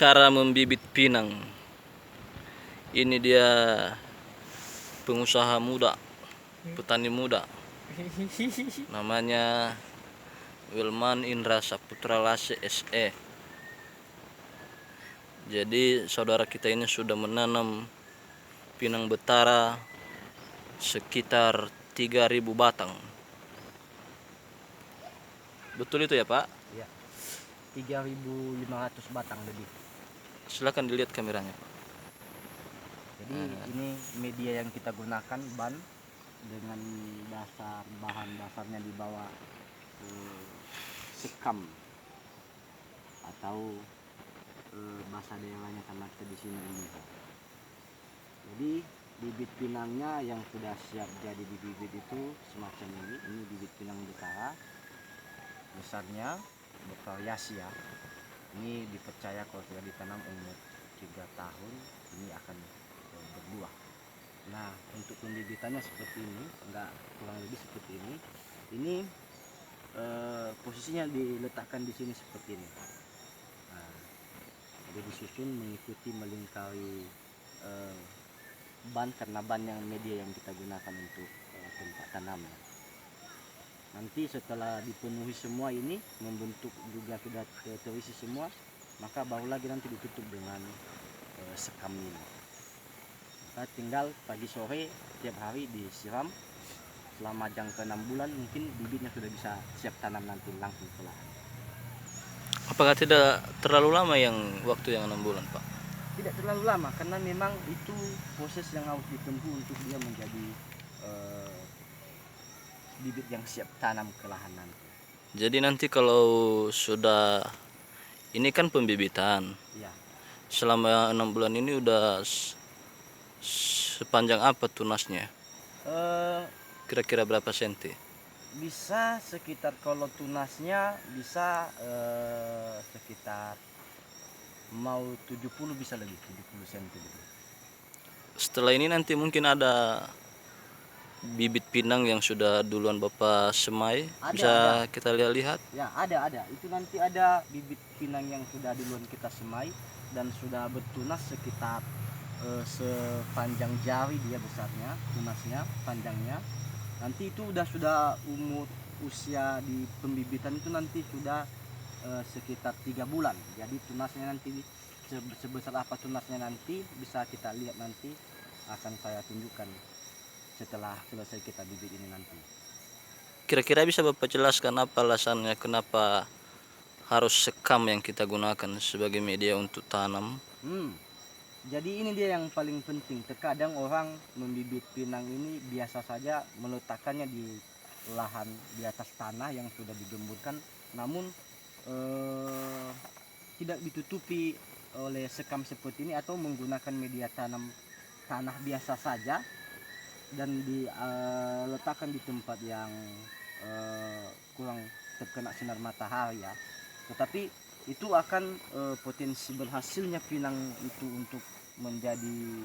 cara membibit pinang. Ini dia pengusaha muda, petani muda. Namanya Wilman Indra Saputra Lase SE. Jadi saudara kita ini sudah menanam pinang betara sekitar 3.000 batang. Betul itu ya Pak? Ya, 3.500 batang lebih. Silakan dilihat kameranya Pak. Jadi ini media yang kita gunakan, ban dengan bahan dasarnya dibawa sekam atau bahasa daerahnya karena di sini ini. Jadi bibit pinangnya yang sudah siap jadi bibit itu semacam ini. Ini bibit pinang betara, besarnya bervariasi ya. Ini dipercaya kalau sudah ditanam umur 3 tahun ini akan berbuah. Nah, untuk pembibitannya seperti ini, enggak kurang lebih seperti ini. Ini posisinya diletakkan di sini seperti ini. Nah, jadi disusun mengikuti melingkari ban, karena ban yang media yang kita gunakan untuk tempat tanamnya. Nanti setelah dipenuhi semua ini, membentuk juga sudah terisi semua, maka baru lagi nanti ditutup dengan sekam ini. Maka tinggal pagi sore tiap hari disiram selama jangka 6 bulan, mungkin bibitnya sudah bisa siap tanam nanti langsung ke lahan. Apakah tidak terlalu lama yang waktu yang 6 bulan Pak? Tidak terlalu lama, karena memang itu proses yang harus ditempuh untuk dia menjadi bibit yang siap tanam ke lahan nanti. Jadi nanti kalau sudah, ini kan pembibitan. Ya. Selama 6 bulan ini udah sepanjang apa tunasnya? Kira-kira berapa senti? Bisa sekitar, kalau tunasnya bisa sekitar mau 70, bisa lebih 70 cm gitu. Setelah ini nanti mungkin ada bibit pinang yang sudah duluan Bapak semai, bisa kita lihat-lihat. Ya, ada. Itu nanti ada bibit pinang yang sudah duluan kita semai dan sudah bertunas sekitar sepanjang jari dia besarnya, tunasnya, panjangnya. Nanti itu sudah umur usia di pembibitan itu nanti sudah sekitar 3 bulan. Jadi tunasnya nanti sebesar apa tunasnya nanti bisa kita lihat, nanti akan saya tunjukkan setelah selesai kita bibit ini nanti. Kira-kira bisa Bapak jelaskan apa alasannya kenapa harus sekam yang kita gunakan sebagai media untuk tanam? Jadi ini dia yang paling penting. Terkadang orang membibit pinang ini biasa saja meletakkannya di lahan di atas tanah yang sudah digemburkan, namun tidak ditutupi oleh sekam seperti ini atau menggunakan media tanam tanah biasa saja dan diletakkan di tempat yang kurang terkena sinar matahari ya. Tetapi itu akan potensi berhasilnya pinang itu untuk menjadi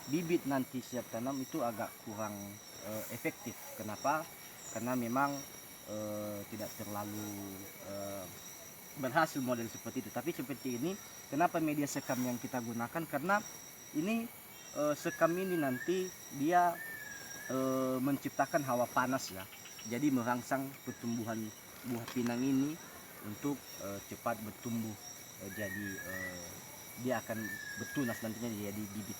bibit nanti siap tanam itu agak kurang efektif. Kenapa? Karena memang tidak terlalu berhasil model seperti itu. Tapi seperti ini, kenapa media sekam yang kita gunakan? Karena ini sekam ini nanti dia menciptakan hawa panas ya. Jadi merangsang pertumbuhan buah pinang ini untuk cepat bertumbuh, jadi dia akan bertunas nantinya jadi bibit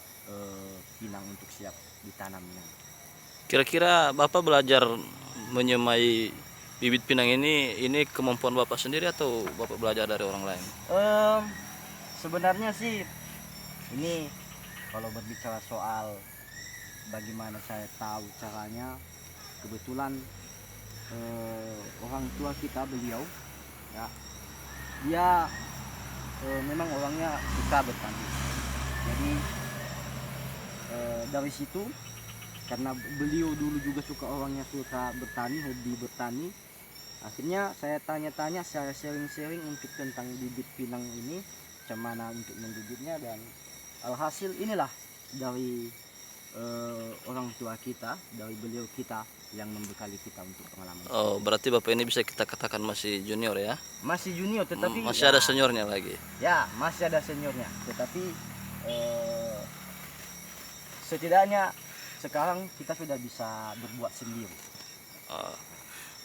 pinang untuk siap ditanamnya. Kira-kira Bapak belajar menyemai bibit pinang ini kemampuan Bapak sendiri atau Bapak belajar dari orang lain? Sebenarnya sih ini kalau berbicara soal bagaimana saya tahu caranya, kebetulan orang tua kita, beliau ya, dia memang orangnya suka bertani. Jadi dari situ, karena beliau dulu juga orangnya suka bertani, hobi bertani, akhirnya saya tanya-tanya, saya sharing-sharing untuk tentang bibit pinang ini, macam mana untuk membibitnya, dan alhasil inilah dari orang tua kita, dari beliau kita yang membekali kita untuk pengalaman. Oh, berarti Bapak ini bisa kita katakan masih junior ya? Masih junior tetapi Masih ada seniornya lagi. Ya, masih ada seniornya. Tetapi setidaknya sekarang kita sudah bisa berbuat sendiri. Oh.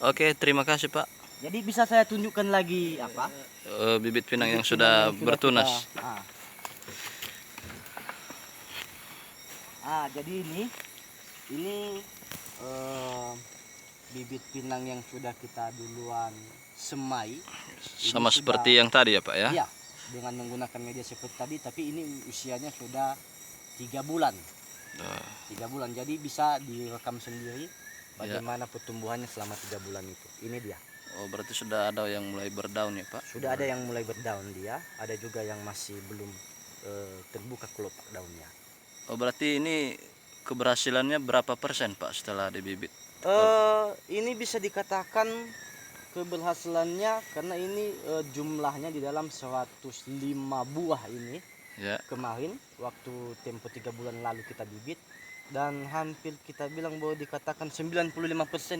Oke, terima kasih Pak. Jadi bisa saya tunjukkan lagi apa? Bibit pinang yang Bibit sudah pinang yang bertunas. Jadi ini bibit pinang yang sudah kita duluan semai. Sama Ini seperti sudah, yang tadi ya Pak ya? Iya, dengan menggunakan media seperti tadi, tapi ini usianya sudah 3 bulan. 3 bulan, jadi bisa direkam sendiri bagaimana pertumbuhannya selama 3 bulan itu. Ini dia. Oh, berarti sudah ada yang mulai berdaun ya Pak? Sudah ada yang mulai berdaun dia, ada juga yang masih belum terbuka kelopak daunnya. Oh, berarti ini keberhasilannya berapa persen Pak setelah dibibit? Ini bisa dikatakan keberhasilannya karena ini jumlahnya di dalam 105 buah ini. Ya. Kemarin waktu tempo 3 bulan lalu kita bibit, dan hampir kita bilang bahwa dikatakan 95%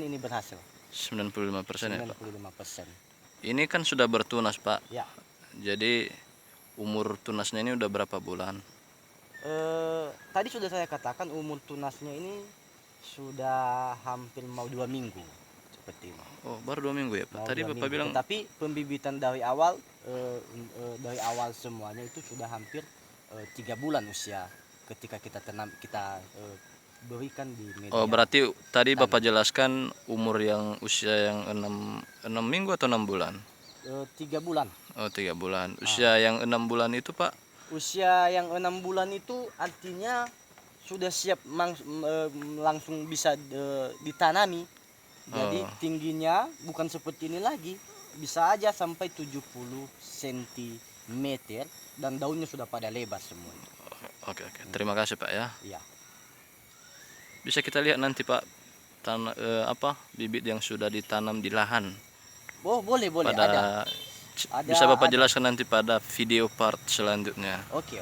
ini berhasil. 95% ya Pak? 95%. Ini kan sudah bertunas Pak. Ya. Jadi umur tunasnya ini udah berapa bulan? Tadi sudah saya katakan umur tunasnya ini sudah hampir mau 2 minggu seperti ini. Oh, baru 2 minggu ya Pak? Tadi Bapak bilang. Tapi pembibitan dari awal semuanya itu sudah hampir 3 bulan usia ketika kita berikan di media. Oh, berarti tadi Bapak jelaskan umur yang usia yang 6 minggu atau 6 bulan? 3 bulan. Oh, 3 bulan. Usia yang 6 bulan itu Pak? Usia yang 6 bulan itu artinya sudah siap langsung bisa ditanami. Jadi tingginya bukan seperti ini lagi, bisa aja sampai 70 cm dan daunnya sudah pada lebar semua. Oke. Terima kasih Pak ya. Iya. Bisa kita lihat nanti Pak bibit yang sudah ditanam di lahan. Oh, boleh Pada ada. bisa Bapak jelaskan nanti pada video part selanjutnya. Oke.